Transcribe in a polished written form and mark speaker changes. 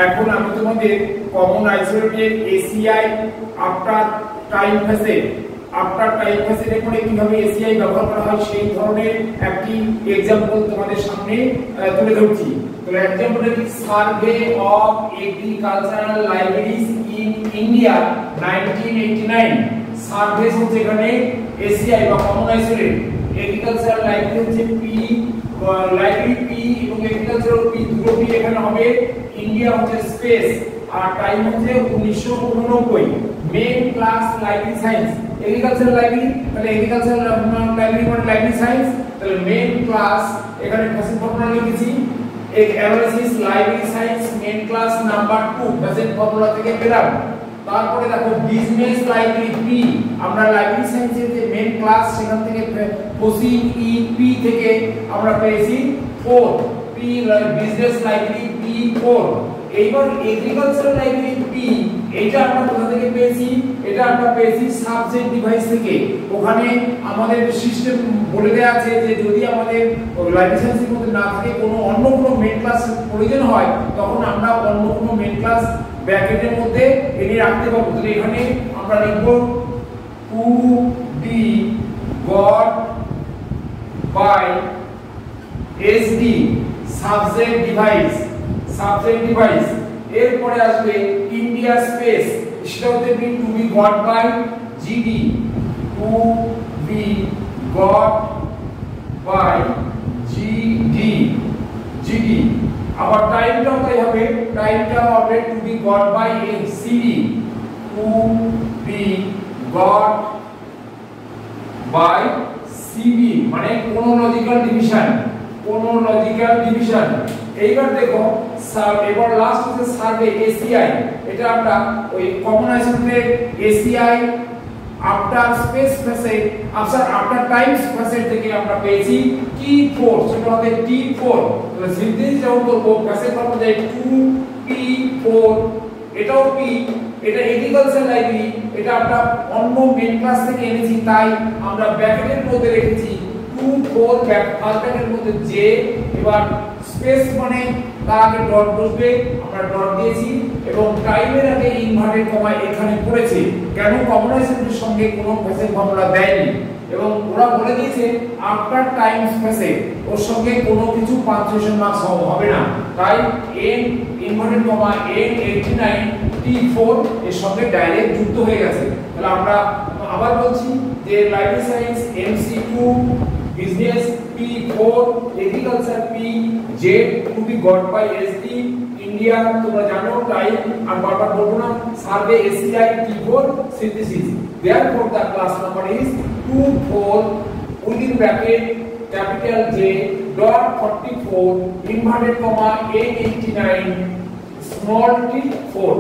Speaker 1: এখন আমি তোমাদের common isolated ACI after time facet এখানে কিভাবে এসিআই ব্যবহার করা হয় সেই ধরনের একটি एग्जांपल তোমাদের সামনে তুলে ধরছি। তো एग्जांपल কি survey of agricultural libraries in India 1989 survey হচ্ছে এখানে এসিআই বা কমন আইসোলেট, এগ্রিকালচারাল লাইব্রেরি হচ্ছে পি, লাইব্রেরি পি এবং এগ্রিকালচারাল পি, দুটো পি এখানে হবে, ইন্ডিয়া হচ্ছে স্পেস আর টাইম হচ্ছে 1989। Main class library science, agricultural library তাহলে এগ্রিকালচারাল লাইব্রেরি মানে লাইব্রেরি সায়েন্স, তাহলে মেন ক্লাস এখানে ফ্যাসিল ফর্মুলা লিখেছি, এক analysis library science main class number 2 facet formula থেকে পেলাম। তারপরে দেখো বিজনেস লাইব্রেরি পি, আমরা লাইব্রেরি সায়েন্সের যে মেন ক্লাস সেখান থেকে কোচিং ই পি থেকে আমরা পেয়েছি 4 পি, বিজনেস লাইব্রেরি পি 4। এইবার এগ্রিকালচারাল লাইব্রেরি পি এটা আমরা কোথা থেকে পেয়েছি? এটা আমরা পেয়েছি সাবজেক্ট ডিভাইস থেকে। ওখানে আমাদের সিস্টেম বলে দেয়া আছে যে যদি আমাদের লাইব্রেরি সায়েন্সের মধ্যে না থাকে অন্য কোনো মেন ক্লাস প্রয়োজন হয় তখন আমরা অন্য কোনো মেন ক্লাস ব্র্যাকেটের মধ্যে এনে রাখতে পারবো। তাহলে এখানে আমরা লিখব to be got by SD subject device, এরপরে আসবে ইন্ডিয়া স্পেস, সেটা হচ্ছে to be got by GD, to be got by GD. আবার টাইমটাও তাই হবে, টাইমটাও হবে to be got by CD, to be got by CD মানে ক্রোনোলজিক্যাল ডিভিশন। এইবার দেখো এবার লাস্ট হচ্ছে সার্ভে এসিআই, এটা আমরা ওই common isolated ACI after space facet after Times facet থেকে আমরা পেয়েছি T4, সেটা হবে T4। তাহলে সিনথেসিস যখন করব ফেসেট পাবো যে 2P4, এটাও P, এটা এগ্রিকালচার লাইব্রেরি, এটা আমরা অন্য মেন ক্লাস থেকে এনেছি তাই আমরা ব্র্যাকেটের মধ্যে রেখেছি 2 4 ব্র্যাকেটের মধ্যে যে। এবার স্পেস মানে তার আগে ডট বসবে, আমরা ডট দিয়েছি এবং টাইমের আগে ইনভার্টেড কমা এখানে পড়েছে। কেন? কমন আইসোলেটের সঙ্গে কোনো ফেসেট ফর্মুলা দেয়নি এবং ওরা বলে দিয়েছে আফটার টাইমস ফেসেট ওর সঙ্গে কোনো কিছু পাঞ্চুয়েশন মার্কস হবে না, তাই n inverted comma n 89 T4 এর সঙ্গে ডাইরেক্ট যুক্ত হয়ে গেছে। তাহলে আমরা আবার বলছি যে library science MC2 business P4, agriculture P, Z to be got by SD, India তোমরা জানো টাইম আর বারবার বলবো না, survey ACI T4, synthesis. Therefore the class number is 24 within bracket capital J dot 44 inverted comma A89 small t 4।